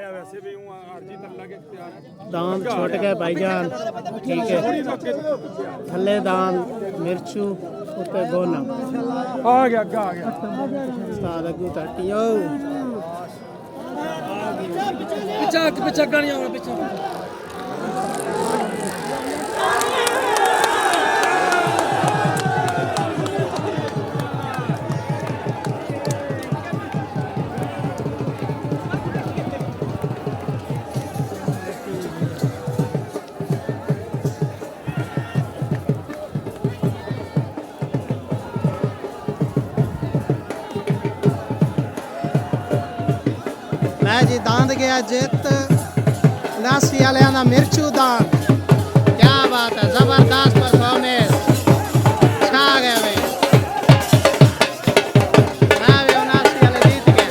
वैसे भी हूं आरजी तल्ला के इख्तियार है। दाम छोट गए भाईजान, ठीक है। थले दाम मिर्चू उत्ते गोना आ गया आ गया उस्ताद अगू तटियो पिछा गाड़ी आउणा पिछा मैं जी दांद गया जित नासी वाले ना मिर्चू दांद, क्या बात है, जबरदस्त परफॉर्मेंस, छा गए भाई। मैं भी नासी वाले जीत गए,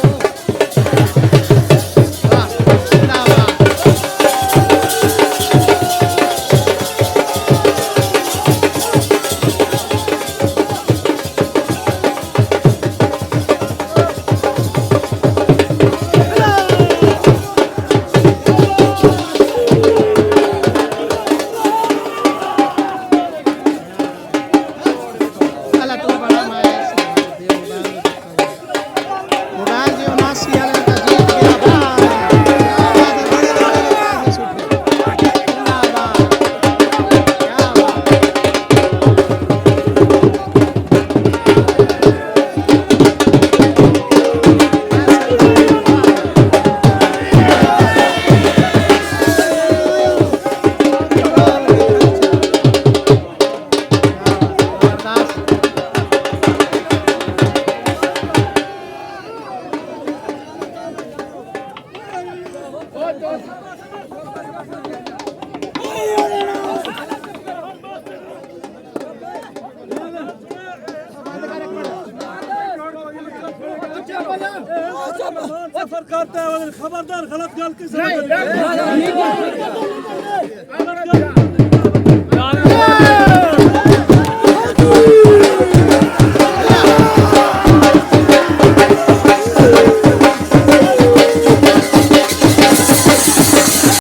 वाह जिंदाबाद। सफर करते हैं खबरदार गलत गल किसी